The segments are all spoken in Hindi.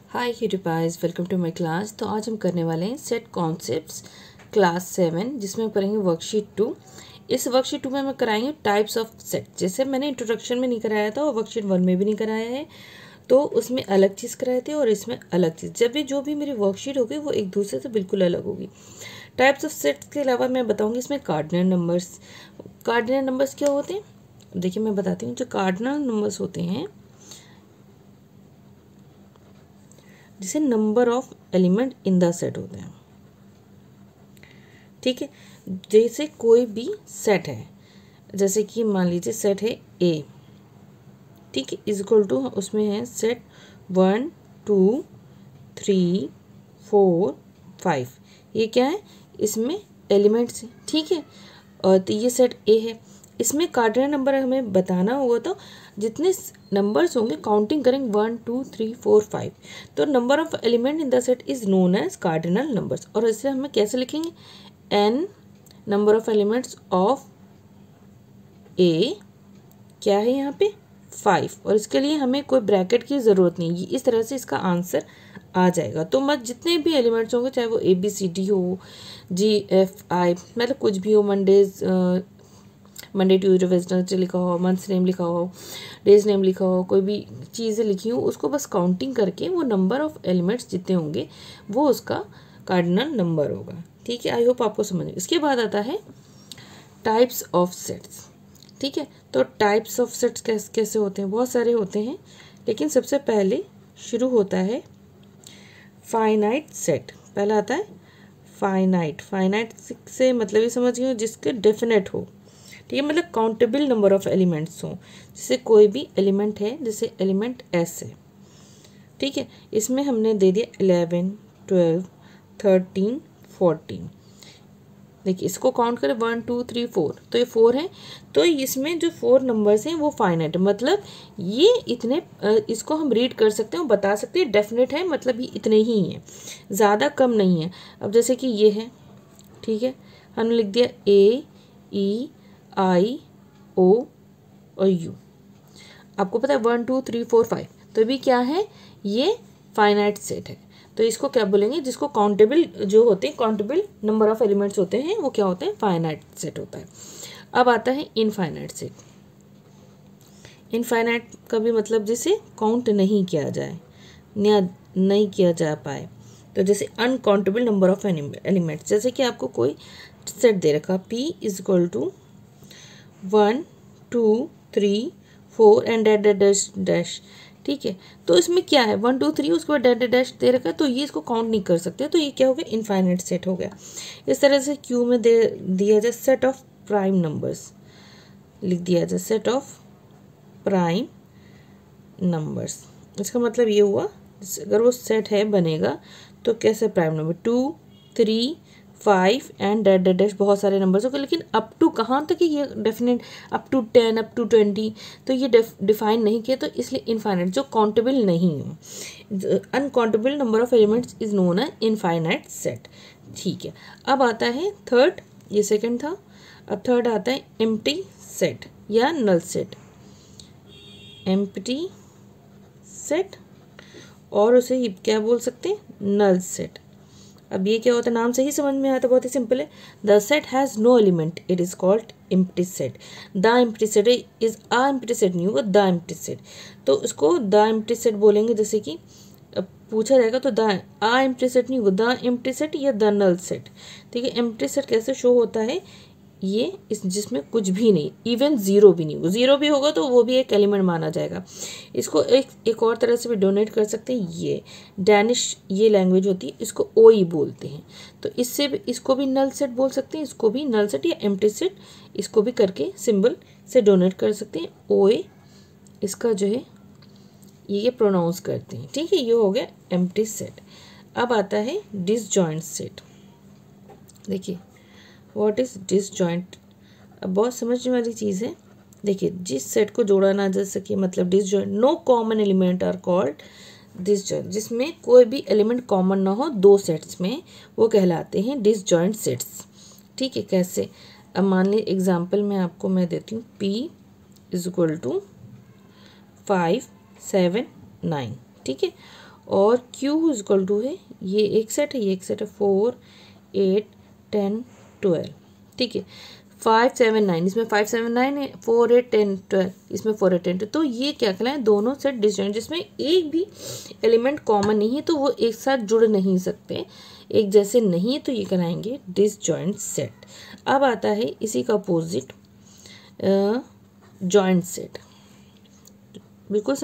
Hi YouTubers, welcome to my class. तो आज हम करने वाले हैं सेट कॉन्सेप्ट्स क्लास 7, जिसमें करेंगे वर्कशीट 2। इस वर्कशीट 2 में हम कराएंगे टाइप्स ऑफ सेट। जैसे मैंने इंट्रोडक्शन में नहीं कराया था और वर्कशीट 1 में भी नहीं कराया है, तो उसमें अलग चीज़ कराए थे और इसमें अलग चीज़। जब भी जो भी मेरी वर्कशीट होगी वो एक दूसरे से बिल्कुल अलग होगी। टाइप्स ऑफ सेट्स के अलावा मैं बताऊँगी इसमें कार्डिनल नंबर्स। कार्डिनल नंबर्स क्या होते हैं, देखिए मैं बताती हूँ। जो कार्डिनल नंबर्स होते हैं जिसे number of element in the set होते हैं, ठीक है। जैसे कोई भी सेट है, जैसे कि मान लीजिए सेट है ए, ठीक है, इज इक्वल टू उसमें है सेट 1 2 3 4 5। ये क्या है, इसमें एलिमेंट्स हैं, ठीक है। और तो ये सेट ए है, इसमें कार्डिनल नंबर हमें बताना होगा तो जितने नंबर्स होंगे काउंटिंग करेंगे 1 2 3 4 5। तो number of element in the set is known as cardinal numbers. और इसे हमें कैसे लिखेंगे, n number of elements of A क्या है यहाँ पे 5। और इसके लिए हमें कोई ब्रैकेट की ज़रूरत नहीं, इस तरह से इसका आंसर आ जाएगा। तो मत जितने भी एलिमेंट्स होंगे, चाहे वो ABCD हो, GFI, मतलब कुछ भी हो, मंडे ट्यूजडे वेडनेसडे लिखा हो, मंथ्स नेम लिखा हो, डेज नेम लिखा हो, कोई भी चीज़ें लिखी हो, उसको बस काउंटिंग करके वो नंबर ऑफ एलिमेंट्स जितने होंगे वो उसका कार्डिनल नंबर होगा, ठीक है। आई होप आपको समझ में। इसके बाद आता है टाइप्स ऑफ सेट्स, ठीक है। तो टाइप्स ऑफ सेट्स कैसे होते हैं, बहुत सारे होते हैं, लेकिन सबसे पहले शुरू होता है फाइनाइट सेट। पहला आता है फाइनाइट। फाइनाइट से मतलब ये समझिए जिसके डेफिनेट हो, ठीक है, मतलब काउंटेबल नंबर ऑफ एलिमेंट्स हो। जैसे कोई भी एलिमेंट है, जैसे एलिमेंट एस है, ठीक है, इसमें हमने दे दिया 11 12 13 14। देखिए इसको काउंट करें 1 2 3 4, तो ये 4 है। तो इसमें जो 4 नंबर्स हैं वो फाइनाइट, मतलब ये इतने, इसको हम रीड कर सकते हैं और बता सकते हैं डेफिनेट है, मतलब ये इतने ही हैं, ज़्यादा कम नहीं है। अब जैसे कि ये है, ठीक है, हमने लिख दिया AEIO और U। आपको पता है 1 2 3 4 5, तो भी क्या है, ये फाइनाइट सेट है। तो इसको क्या बोलेंगे, जिसको काउंटेबल जो होते हैं, काउंटेबल नंबर ऑफ एलिमेंट्स होते हैं, वो क्या होते हैं, फाइनाइट सेट होता है। अब आता है इनफाइनाइट सेट। इनफाइनाइट का भी मतलब जिसे काउंट नहीं किया जाए या नहीं किया जा पाए। तो जैसे अनकाउंटेबल नंबर ऑफ एलिमेंट्स, जैसे कि आपको कोई सेट दे रखा P is equal to 1 2 3 4 and dash dash, ठीक है। तो इसमें क्या है 1 2 3, उसके बाद डैश डैश दे रखा है, तो ये इसको काउंट नहीं कर सकते, तो ये क्या हो गया, इनफाइनाइट सेट हो गया। इस तरह से Q में दे दिया जाए सेट ऑफ प्राइम नंबर्स, लिख दिया जाए सेट ऑफ प्राइम नंबर्स। इसका मतलब ये हुआ, अगर वो सेट है बनेगा तो कैसे prime number 2 3 5 and dash dash बहुत सारे नंबर्स होंगे, लेकिन अप टू कहाँ तक ये definite, up to 10 up to 20, तो ये डिफाइन नहीं किया, तो इसलिए इनफाइनाइट जो काउंटेबल नहीं हो। Uncountable number of elements is known as infinite set, ठीक है। अब आता है थर्ड, ये सेकंड था, अब थर्ड आता है एम्प्टी सेट या नल सेट। एम्प्टी सेट और उसे क्या बोल सकते हैं, नल सेट। अब ये क्या होता है, नाम से ही समझ में आता है, बहुत ही सिंपल है। The set has no element, it is called empty set. The empty set is a empty set, नहीं होगा द एम्प्टी सेट। तो इसको द एम्प्टी सेट बोलेंगे, जैसे कि पूछा जाएगा तो द अ एम्प्टी सेट नहीं होगा, द एम्प्टी सेट या द नल सेट, ठीक है। एम्प्टी सेट कैसे शो होता है, ये इस जिसमें कुछ भी नहीं, इवन ज़ीरो भी नहीं होगा, ज़ीरो भी होगा तो वो भी एक एलिमेंट माना जाएगा। इसको एक और तरह से भी डोनेट कर सकते हैं। ये डैनिश ये लैंग्वेज होती है, इसको ओई बोलते हैं, तो इससे भी इसको भी नल सेट बोल सकते हैं, इसको भी नल सेट या एम्प्टी सेट, इसको भी करके सिंबल से डोनेट कर सकते हैं। ओए इसका जो है ये प्रोनाउंस करते हैं, ठीक है। ये हो गया एम्प्टी सेट। अब आता है डिसजॉइंट सेट। देखिए व्हाट इज डिसजॉइंट, अब बहुत समझने वाली चीज़ है। देखिए जिस सेट को जोड़ा ना जा सके, मतलब disjoint, no common element are called disjoint. जिसमें कोई भी एलिमेंट कॉमन ना हो दो सेट्स में, वो कहलाते हैं डिसजॉइंट सेट्स, ठीक है। कैसे, अब मान ली एग्जांपल में आपको मैं देती हूँ P इज इक्वल टू 5 7 9, ठीक है। और Q इक्वल टू है, ये एक सेट है, ये एक सेट है, 4 8 10 12, ठीक है। 5 7 9, इसमें 5 7 9 है, 4 8 10 12, इसमें 4 8 10, तो ये क्या कहलाए, दोनों सेट डिसजॉइंट, जिसमें एक भी एलिमेंट कॉमन नहीं है तो वो एक साथ जुड़ नहीं सकते, एक जैसे नहीं है, तो ये कहलाएंगे डिसजॉइंट सेट। अब आता है इसी का अपोजिट जॉइंट सेट। बिल्कुल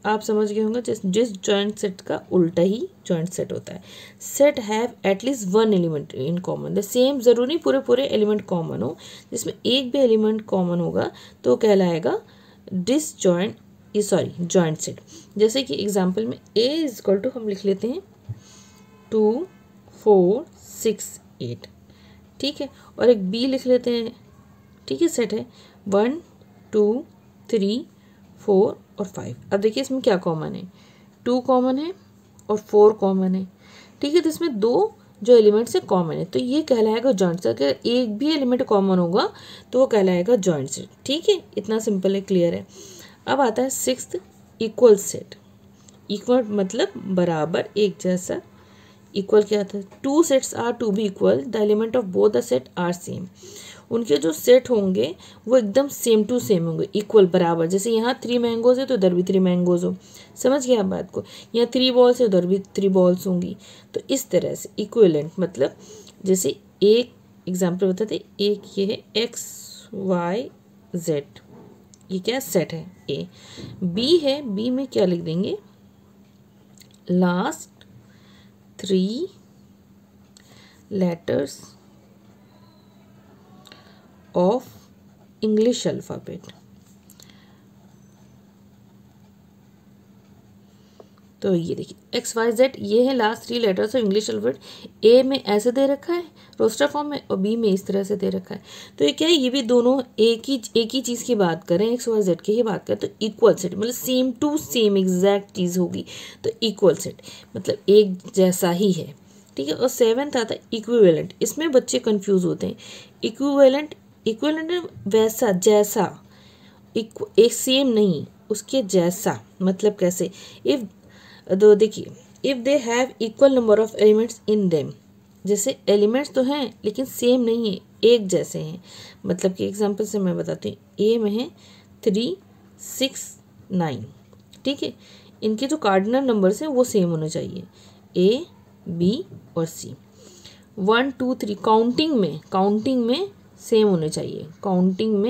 आप समझ गए होंगे, जिस जॉइंट सेट का उल्टा ही जॉइंट सेट होता है। Set have at least one element in common, the same, ज़रूरी पूरे एलिमेंट कॉमन हो, जिसमें एक भी एलिमेंट कॉमन होगा तो कहलाएगा जॉइंट सेट। जैसे कि एग्जांपल में A इज इक्वल टू हम लिख लेते हैं 2 4 6 8, ठीक है, और एक B लिख लेते हैं, ठीक है, सेट है 1 2 3 4 और 5। अब देखिए इसमें क्या कॉमन है, 2 कॉमन है और 4 कॉमन है, ठीक है, तो इसमें दो जो एलिमेंट्स है कॉमन है, तो ये कहलाएगा जॉइंट सेट। अगर एक भी एलिमेंट कॉमन होगा तो वो कहलाएगा जॉइंट सेट, ठीक है, इतना सिंपल है, क्लियर है। अब आता है सिक्स्थ, इक्वल सेट। इक्वल मतलब बराबर, एक जैसा। इक्वल क्या था, 2 sets are to be equal, the element of both the set are same. उनके जो सेट होंगे वो एकदम सेम टू सेम होंगे, इक्वल, बराबर। जैसे यहाँ 3 मैंगोज है तो उधर भी 3 मैंगोज हो, समझ गए आप बात को। यहाँ 3 बॉल्स है उधर भी 3 बॉल्स होंगी, तो इस तरह से इक्विवेलेंट, मतलब जैसे एक एग्जाम्पल बताते, एक ये है x y z, ये क्या सेट है A। B है, B में क्या लिख देंगे, last 3 letters of English alphabet. तो ये देखिए एक्स वाई जेड, ये है last 3 letters of English alphabet. A में ऐसे दे रखा है रोस्टर फॉर्म में, और बी में इस तरह से दे रखा है। तो ये क्या है, ये भी दोनों एक ही चीज़ की बात करें, एक्स वाई जेड की ही बात करें, तो इक्वल सेट मतलब सेम टू सेम एग्जैक्ट चीज़ होगी, तो इक्वल सेट मतलब एक जैसा ही है, ठीक है। और 7th आता है इक्विवेलेंट। इसमें बच्चे कंफ्यूज होते हैं। इक्विवेलेंट वैसा, जैसा, एक सेम नहीं, उसके जैसा, मतलब कैसे, इफ तो देखिए, if they have equal number of elements in them, जैसे एलिमेंट्स तो हैं लेकिन सेम नहीं है, एक जैसे हैं। मतलब कि एग्जांपल से मैं बताती हूँ, ए में है 3 6 9, ठीक है, इनके जो कार्डिनल नंबर्स हैं वो सेम होने चाहिए, ए बी और सी। 1 2 3 काउंटिंग में सेम होने चाहिए, काउंटिंग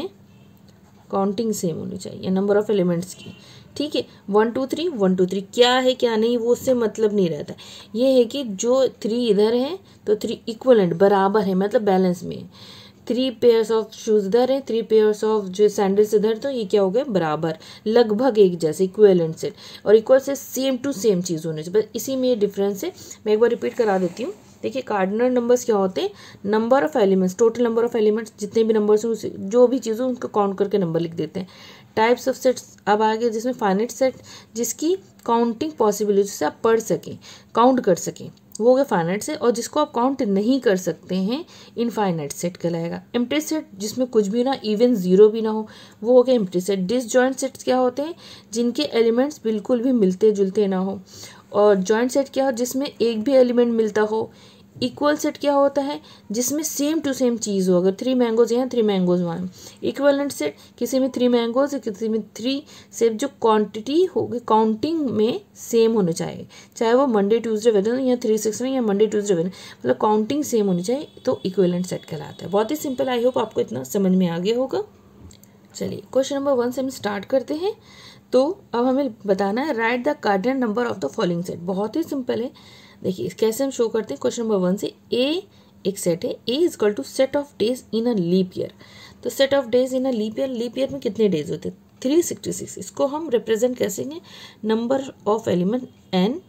सेम होनी चाहिए नंबर ऑफ एलिमेंट्स की, ठीक है। 1 2 3 1 2 3 क्या है क्या नहीं वो उससे मतलब नहीं रहता। ये है कि जो 3 इधर है तो 3 इक्वलेंट, बराबर है, मतलब बैलेंस में। 3 पेयर्स ऑफ शूज इधर है, 3 पेयर्स ऑफ जो सैंडल्स इधर, तो ये क्या हो गया, बराबर, लगभग एक जैसे, इक्विवेलेंट सेट। और इक्वल से सेम टू सेम चीज़ होनी चाहिए, बस इसी में ये डिफरेंस है। मैं एक बार रिपीट करा देती हूँ। देखिए कार्डिनल नंबर्स क्या होते हैं, number of elements, total number of elements, जितने भी नंबर्स हैं उसे जो भी चीज़ हो उनको काउंट करके नंबर लिख देते हैं। टाइप्स ऑफ सेट्स अब आगे, जिसमें फाइनाइट सेट, जिसकी काउंटिंग पॉसिबल है, जिससे आप पढ़ सकें, काउंट कर सकें, वो हो गया फाइनाइट सेट। और जिसको आप काउंट नहीं कर सकते हैं, इनफाइनाइट सेट कहलाएगा। एम्प्टी सेट, जिसमें कुछ भी ना, इवन जीरो भी ना हो, वो हो गया एम्प्टी सेट। डिसजॉइंट सेट्स क्या होते हैं, जिनके एलिमेंट्स बिल्कुल भी मिलते जुलते ना हो। और जॉइंट सेट क्या हो, जिसमें एक भी एलिमेंट मिलता हो। इक्वल सेट क्या होता है, जिसमें सेम टू सेम चीज़ हो, अगर 3 मैंगोज यहाँ 3 मैंगोज वहाँ। इक्विवेलेंट सेट, किसी में 3 मैंगोज है, किसी में 3 सेट, जो क्वांटिटी होगी काउंटिंग में सेम होने चाहिए, चाहे वो मंडे ट्यूसडे वेडनेसडे या 3 6 या मंडे ट्यूसडे वेडनेसडे, मतलब काउंटिंग सेम होनी चाहिए, तो इक्विवेलेंट सेट कहलाता है। बहुत ही सिंपल, आई होप आपको इतना समझ में आ गया होगा। चलिए क्वेश्चन नंबर 1 से हम स्टार्ट करते हैं। तो अब हमें बताना है, right the cardinal number of the following set. बहुत ही सिंपल है, देखिए कैसे हम शो करते हैं। क्वेश्चन नंबर 1 से, ए एक सेट है, A is equal to set of days in a leap year. तो set of days in a leap year में कितने डेज होते हैं, 366। इसको हम रिप्रेजेंट कैसे करेंगे, number of element N,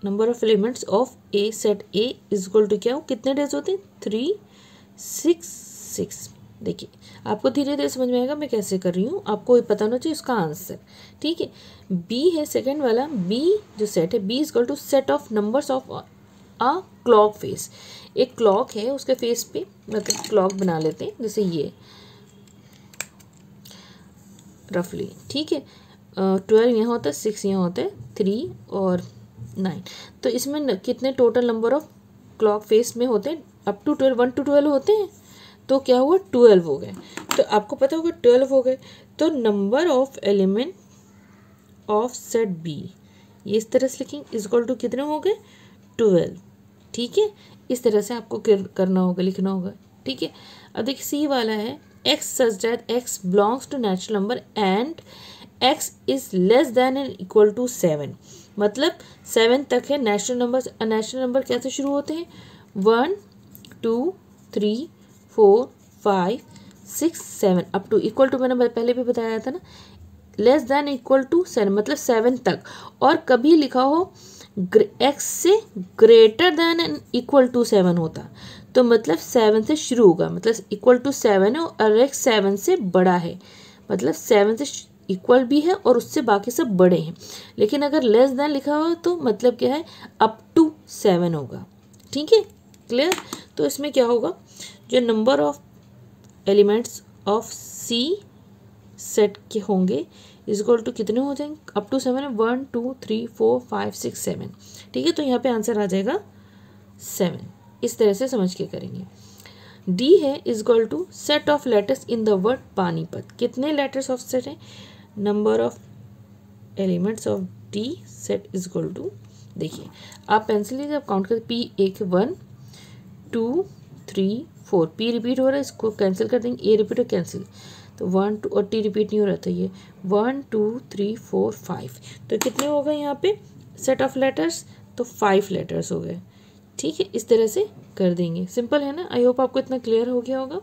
number of elements of A, set A is equal to क्या हो, कितने डेज होते हैं, 366। देखिए आपको धीरे धीरे समझ में आएगा मैं कैसे कर रही हूँ, आपको पता होना चाहिए इसका आंसर, ठीक है। बी है सेकंड वाला, बी जो सेट है, B is equal to set of numbers of a clock face. एक क्लॉक है, उसके फेस पे मतलब क्लॉक बना लेते हैं, जैसे ये रफली, ठीक है। 12 यहाँ होता है, 6 यहाँ होता है, 3 और 9। तो इसमें कितने total number of clock face में होते हैं? अप टू 12, 1 to 12 होते हैं। तो क्या हुआ? 12 हो गए। तो आपको पता होगा 12 हो गए। तो number of element of set B, ये इस तरह से लिखेंगे, इक्वल टू कितने हो गए? 12। ठीक है, इस तरह से आपको करना होगा, लिखना होगा। ठीक है, अब देखिए सी वाला है, X such that X belongs to natural number and X is less than and equal to 7। मतलब 7 तक है नेचुरल नंबर। नेचुरल नंबर कैसे शुरू होते हैं? 1 2 3 4 5 6 7 अप टू इक्वल टू, मैंने पहले भी बताया था ना, लेस देन इक्वल टू 7 मतलब 7 तक। और कभी लिखा हो एक्स से greater than and equal to 7 होता तो मतलब 7 से शुरू होगा, मतलब इक्वल टू 7 है और एक्स 7 से बड़ा है, मतलब 7 से इक्वल भी है और उससे बाकी सब बड़े हैं। लेकिन अगर लेस देन लिखा हो तो मतलब क्या है? अप टू 7 होगा। ठीक है, क्लियर? तो इसमें क्या होगा? जो number of elements of C set के होंगे इक्वल टू कितने हो जाएंगे? अप टू 7 है, 1 2 3 4 5 6 7। ठीक है, तो यहाँ पे आंसर आ जाएगा 7। इस तरह से समझ के करेंगे। डी है equal to set of letters in the word Panipat. कितने लेटर्स ऑफ सेट है? Number of elements of D set equal to, देखिए आप पेंसिल लीजिए, आप काउंट कर, पी एक 1 2 3 4, पी रिपीट हो रहा है, इसको कैंसिल कर देंगे, ए रिपीट हो कैंसिल, तो 1 2 और टी रिपीट नहीं हो रहा था, ये 1 2 3 4 5। तो कितने हो गए यहाँ पे सेट ऑफ लेटर्स? तो 5 लेटर्स हो गए। ठीक है, इस तरह से कर देंगे। सिंपल है ना? आई होप आपको इतना क्लियर हो गया होगा।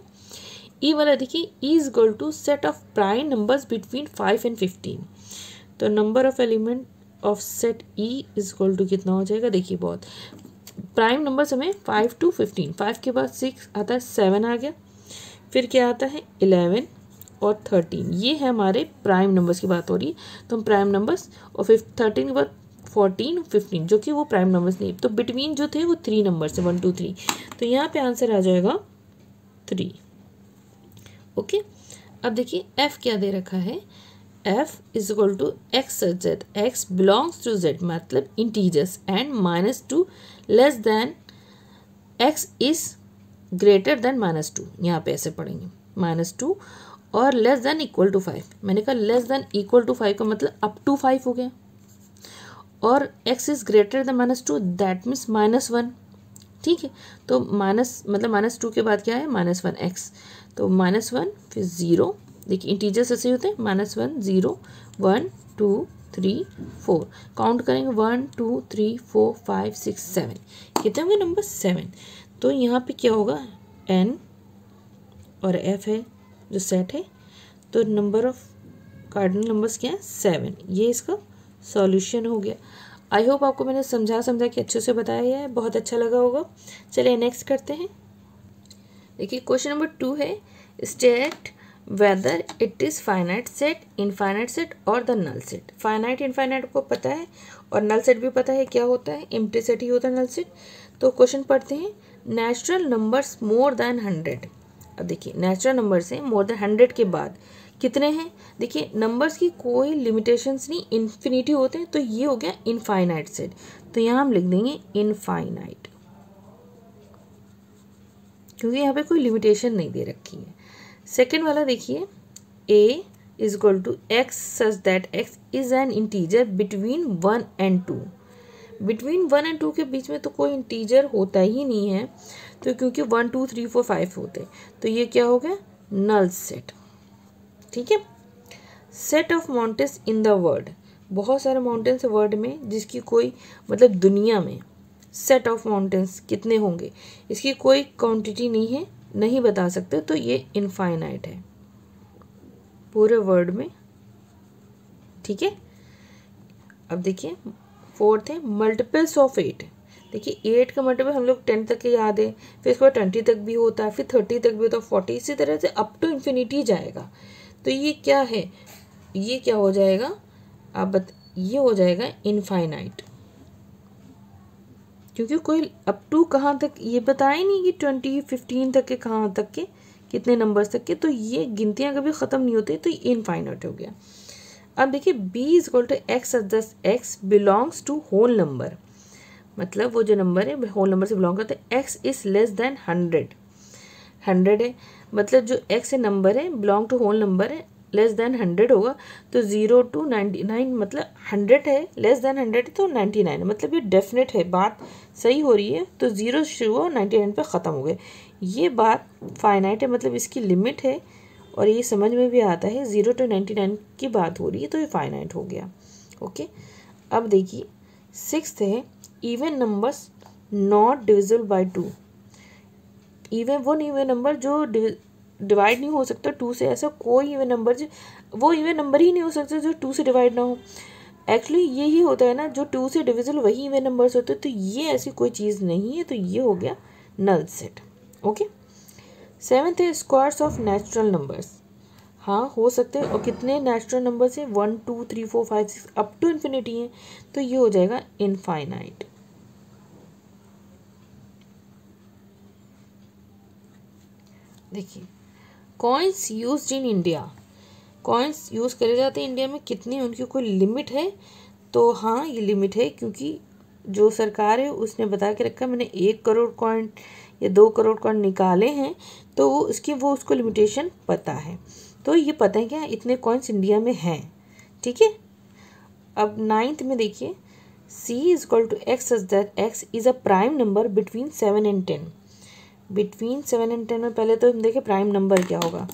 ई वाला देखिए, E is equal to set of prime numbers between 5 and 15। तो number of element of set E is equal to कितना हो जाएगा? देखिए बहुत प्राइम नंबर्स हमें 5 to 15, 5 के बाद 6 आता है, 7 आ गया, फिर क्या आता है 11 और 13। ये है हमारे प्राइम नंबर्स की बात हो रही है। तो हम प्राइम नंबर्स और 13 के बाद 14 15 जो कि वो प्राइम नंबर्स नहीं, तो बिटवीन जो थे वो 3 नंबर्स है, 1 2 3। तो यहाँ पे आंसर आ जाएगा 3। ओके, अब देखिए एफ क्या दे रखा है? F is equal to X such that X belongs to Z, मतलब integers, and -2 less than X is greater than -2। यहाँ पे ऐसे पढ़ेंगे, -2 और लेस देन इक्वल टू 5। मैंने कहा लेस देन इक्वल टू 5 का मतलब अप टू 5 हो गया, और x is greater than -2 that means -1। ठीक है, तो माइनस मतलब -2 के बाद क्या है? -1 x, तो -1 फिर 0। देखिए इंटीजर्स ऐसे होते हैं, -1 0 1 2 3 4, काउंट करेंगे 1 2 3 4 5 6 7, कितने होंगे नंबर? 7। तो यहाँ पे क्या होगा? n और f है जो सेट है, तो नंबर ऑफ कार्डिनल नंबर्स क्या है? 7। ये इसका सॉल्यूशन हो गया। आई होप आपको मैंने समझा के अच्छे से बताया है, बहुत अच्छा लगा होगा। चलिए नेक्स्ट करते हैं। देखिए क्वेश्चन नंबर 2 है, state whether it is finite set, infinite set और the null set. Finite infinite को पता है और नल सेट भी पता है क्या होता है, एम्प्टी सेट ही होता है नल सेट। तो क्वेश्चन पढ़ते हैं, नेचुरल नंबर्स मोर देन 100। अब देखिए नेचुरल नंबर से मोर देन 100 के बाद कितने हैं? देखिए नंबर्स की कोई लिमिटेशंस नहीं, इन्फिनिटी होते हैं, तो ये हो गया इनफाइनाइट सेट। तो यहाँ हम लिख देंगे इनफाइनाइट, क्योंकि यहाँ पे कोई लिमिटेशन नहीं दे रखी है। सेकंड वाला देखिए, a is equal to X such that X is an integer between 1 and 2। Between 1 and 2 के बीच में तो कोई इंटीजर होता ही नहीं है, तो क्योंकि 1 2 3 4 5 होते, तो ये क्या हो गया? Null set. ठीक है, set of mountains in the world, बहुत सारे माउंटेन्स है वर्ल्ड में जिसकी कोई मतलब दुनिया में सेट ऑफ माउंटेन्स कितने होंगे इसकी कोई क्वांटिटी नहीं है, नहीं बता सकते, तो ये इनफाइनाइट है पूरे वर्ल्ड में। ठीक है, अब देखिए फोर्थ है मल्टीपल्स ऑफ 8। देखिए 8 का मल्टीपल हम लोग 10 तक के याद है, फिर इसके बाद 20 तक भी होता है, फिर 30 तक भी होता है, 40, इसी तरह से अप टू इन्फिनिटी जाएगा। तो ये क्या है? ये क्या हो जाएगा? ये हो जाएगा इनफाइनाइट, क्योंकि कोई अप टू कहाँ तक ये बताया ही नहीं कि 20 15 तक के कहाँ तक के कितने नंबर्स तक के, तो ये गिनतियाँ कभी ख़त्म नहीं होती, तो ये इनफाइनाइट हो गया। अब देखिए b is equal to X thus X belongs to whole number, मतलब वो जो नंबर है होल नंबर से बिलोंग करते हैं। x इज लेस देन 100 है, मतलब जो x नंबर है बिलोंग टू होल नंबर है, लेस देन 100 होगा। तो 0 to 99 मतलब 100 है, लेस देन 100 तो 99 है, मतलब ये डेफिनेट है, बात सही हो रही है। तो 0 शुरू हो 99 पे ख़त्म हो गए, ये बात फाइनाइट है, मतलब इसकी लिमिट है और ये समझ में भी आता है 0 to 99 की बात हो रही है, तो ये फाइनाइट हो गया। ओके, अब देखिए 6th है even numbers not divisible by 2। Even वो इवन नंबर जो डिवाइड नहीं हो सकता 2 से, ऐसा कोई इवन नंबर वो इवन नंबर ही नहीं हो सकता जो 2 से डिवाइड ना हो। एक्चुअली यही होता है ना, जो 2 से डिविजिबल वही इवन नंबर्स होते हैं, तो ये ऐसी कोई चीज़ नहीं है, तो ये हो गया नल सेट। ओके, 7th है स्क्वायर्स ऑफ नेचुरल नंबर्स। हाँ हो सकते हैं, और कितने नेचुरल नंबर्स हैं 1 2 3 4 5 6 अप टू इन्फिनिटी हैं, तो ये हो जाएगा इनफाइनाइट। देखिए coins used in India, coins use करे जाते हैं इंडिया में, कितने उनकी कोई लिमिट है? तो हाँ ये लिमिट है, क्योंकि जो सरकार है उसने बता के रखा, मैंने 1 करोड़ कॉइन या 2 करोड़ कॉइन निकाले हैं, तो वो उसको लिमिटेशन पता है, तो ये पता है क्या इतने कॉइन्स इंडिया में हैं। ठीक है, अब 9th में देखिए c is equal to X such that x is a prime number between 7 and 10। Between 7 and 10 में पहले तो हम देखें प्राइम नंबर क्या होगा।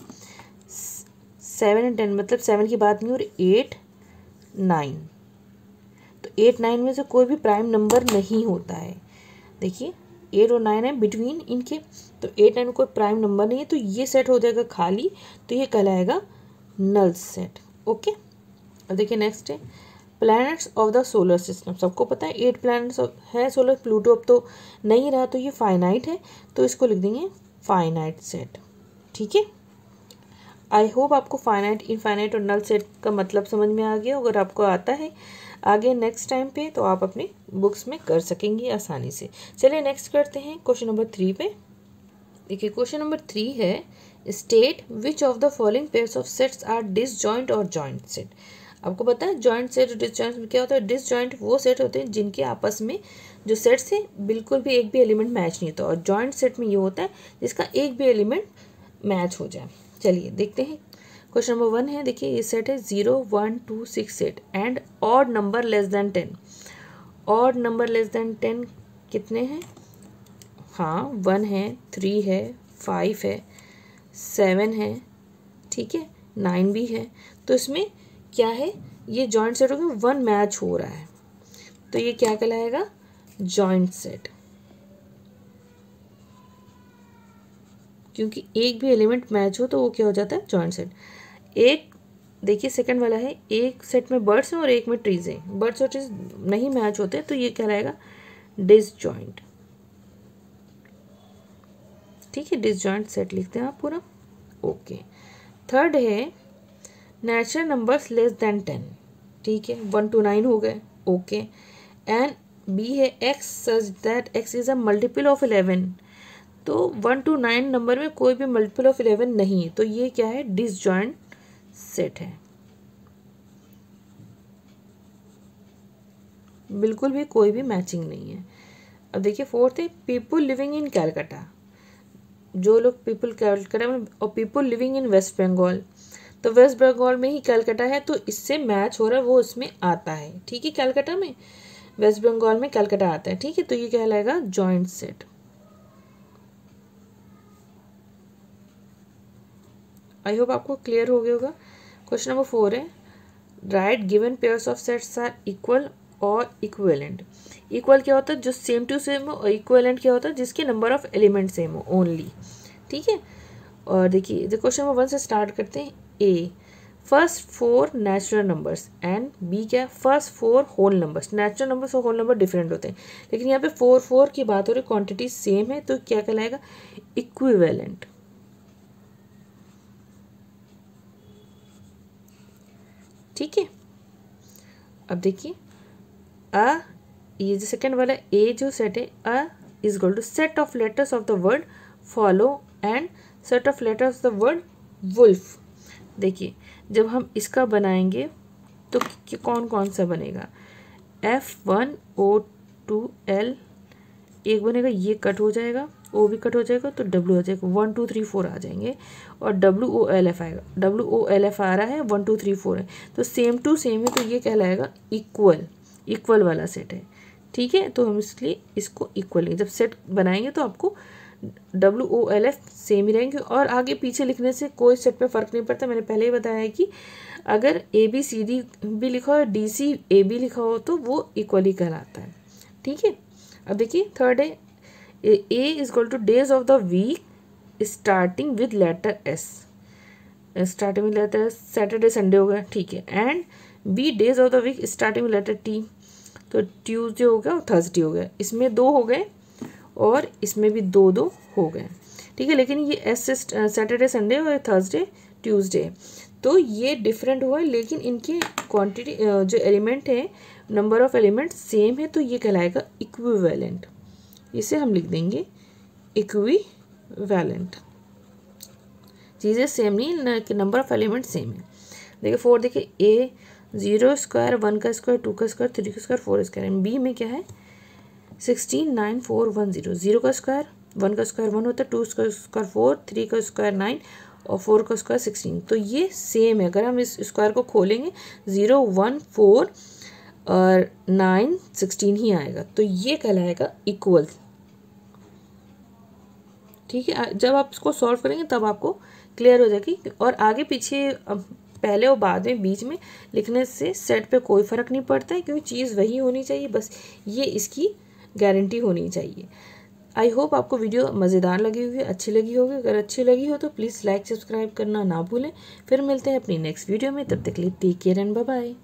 7 and 10 मतलब 7 की बात नहीं, और 8 9, तो 8 9 में से कोई भी प्राइम नंबर नहीं होता है। देखिए 8 और 9 है बिटवीन इनके, तो 8 9 में कोई प्राइम नंबर नहीं है, तो ये सेट हो जाएगा खाली, तो ये कहलाएगा नल सेट। ओके, अब देखिए नेक्स्ट है planets of the solar system. सबको पता है 8 प्लैनेट्स है सोलर, प्लूटो अब तो नहीं रहा, तो ये फाइनाइट है, तो इसको लिख देंगे फाइनाइट सेट। ठीक है, आई होप आपको फाइनाइट इनफाइनाइट और नल सेट का मतलब समझ में आ गया। अगर आपको आता है आगे नेक्स्ट टाइम पे, तो आप अपने बुक्स में कर सकेंगे आसानी से। चलिए नेक्स्ट करते हैं क्वेश्चन नंबर 3 पे। देखिए क्वेश्चन नंबर 3 है state which of the following pairs of sets are disjoint और जॉइंट सेट। आपको पता है जॉइंट सेट और डिसजॉइंट में क्या होता है। डिसजॉइंट वो सेट होते हैं जिनके आपस में जो सेट्स है बिल्कुल भी एक भी एलिमेंट मैच नहीं होता, और जॉइंट सेट में ये होता है जिसका एक भी एलिमेंट मैच हो जाए। चलिए देखते हैं क्वेश्चन नंबर 1 है। देखिए ये सेट है 0 1 2 6 8 and odd number less than 10। Odd number less than 10 कितने हैं? हाँ 1 है, 3 है, 5 है, 7 है, ठीक है, 9 भी है। तो इसमें क्या है, ये जॉइंट सेट हो गया, 1 मैच हो रहा है, तो ये क्या कहलाएगा? जॉइंट सेट, क्योंकि एक भी एलिमेंट मैच हो तो वो क्या हो जाता है? Joint set. एक देखिए सेकंड वाला है, एक सेट में बर्ड्स हैं और एक में ट्रीज हैं, बर्ड्स और ट्रीज नहीं मैच होते, तो ये कहलाएगा डिसजॉइंट। ठीक है, डिसजॉइंट सेट लिखते हैं आप पूरा। ओके, थर्ड है नेचुरल नंबर्स लेस देन 10। ठीक है, 1 to 9 हो गए। ओके, एंड बी है X such that X is a multiple of 11। तो 1 to 9 नंबर में कोई भी मल्टीपल ऑफ 11 नहीं है, तो ये क्या है? डिसजॉइंट सेट है, बिल्कुल भी कोई भी मैचिंग नहीं है। अब देखिए फोर्थ है पीपल लिविंग इन कैलकाटा। जो लोग पीपल कैलकाटा में, और people living in West Bengal, तो वेस्ट बंगाल में ही कैलकाटा है, तो इससे मैच हो रहा है, वो उसमें आता है। ठीक है, कैलकाटा में, वेस्ट बंगाल में कैलकाटा आता है। ठीक है, तो ये कहलाएगा जॉइंट सेट। आई होप आपको क्लियर हो गया होगा। क्वेश्चन नंबर 4 है right given pairs of sets are equal और इक्विवेलेंट। इक्वल क्या होता है? जो सेम टू सेम हो, और इक्विवेलेंट क्या होता है? जिसके नंबर ऑफ एलिमेंट सेम हो ओनली। ठीक है, और देखिए क्वेश्चन नंबर 1 से स्टार्ट करते हैं। A first 4 natural numbers and B क्या? First 4 whole numbers. Natural numbers और होल नंबर डिफरेंट होते हैं, लेकिन यहाँ पे 4 4 की बात हो रही, क्वांटिटी सेम है, तो क्या कहलाएगा? इक्विवेलेंट। ठीक है, अब देखिए अ ये जो सेकंड वाला ए जो सेट है, A is equal to set of letters of the word follow and set of letters of the word wolf. देखिए जब हम इसका बनाएंगे तो कौन कौन सा बनेगा, F1O2L एक बनेगा, ये कट हो जाएगा, O भी कट हो जाएगा, तो W आ जाएगा, 1 2 3 4 आ जाएंगे, और WOLF आएगा, WOLF आ रहा है, 1 2 3 4 है, तो सेम टू सेम है, तो ये कहलाएगा इक्वल वाला सेट है। ठीक है, तो हम इसलिए इसको इक्वल, जब सेट बनाएंगे तो आपको WOLF सेम ही रहेंगे, और आगे पीछे लिखने से कोई सेट पे फ़र्क नहीं पड़ता। मैंने पहले ही बताया है कि अगर ABCD भी लिखा हो, DCAB लिखा हो, तो वो इक्वली कहलाता है। ठीक है, अब देखिए थर्ड है, A is equal to days of the week starting with letter S, starting with letter S, Saturday Sunday हो गया, ठीक है, and B days of the week starting with letter T, तो ट्यूसडे हो गया और थर्सडे हो गया, इसमें 2 हो गए और इसमें भी 2 हो गए। ठीक है, लेकिन ये S सैटरडे संडे और थर्सडे ट्यूसडे, तो ये डिफरेंट हुआ, लेकिन इनकी क्वांटिटी जो एलिमेंट है, नंबर ऑफ एलिमेंट सेम है, तो ये कहलाएगा इक्विवेलेंट। इसे हम लिख देंगे इक्विवेलेंट, चीज़ें सेम नहीं, नंबर ऑफ एलिमेंट सेम है। देखिए 4, देखिए A 0 स्क्वायर 1 का स्क्वायर 2 का स्क्वायर 3 का स्क्वायर 4 स्क्वायर, एंड B में क्या है 16 9 4 1 0, 0 का स्क्वायर 1 का स्क्वायर 1 होता है, 2 का स्क्वायर 4, 3 का स्क्वायर 9 और 4 का स्क्वायर 16, तो ये सेम है। अगर हम इस स्क्वायर को खोलेंगे 0 1 4 और 9 16 ही आएगा, तो ये कहलाएगा इक्वल। ठीक है, जब आप इसको सॉल्व करेंगे तब आपको क्लियर हो जाएगी, और आगे पीछे पहले और बाद में बीच में लिखने से सेट पे कोई फ़र्क नहीं पड़ता है, क्योंकि चीज़ वही होनी चाहिए, बस ये इसकी गारंटी होनी चाहिए। आई होप आपको वीडियो मज़ेदार लगी होगी, अच्छी लगी होगी। अगर अच्छी लगी हो तो प्लीज़ लाइक सब्सक्राइब करना ना भूलें। फिर मिलते हैं अपनी नेक्स्ट वीडियो में, तब तक के लिए take care and bye bye.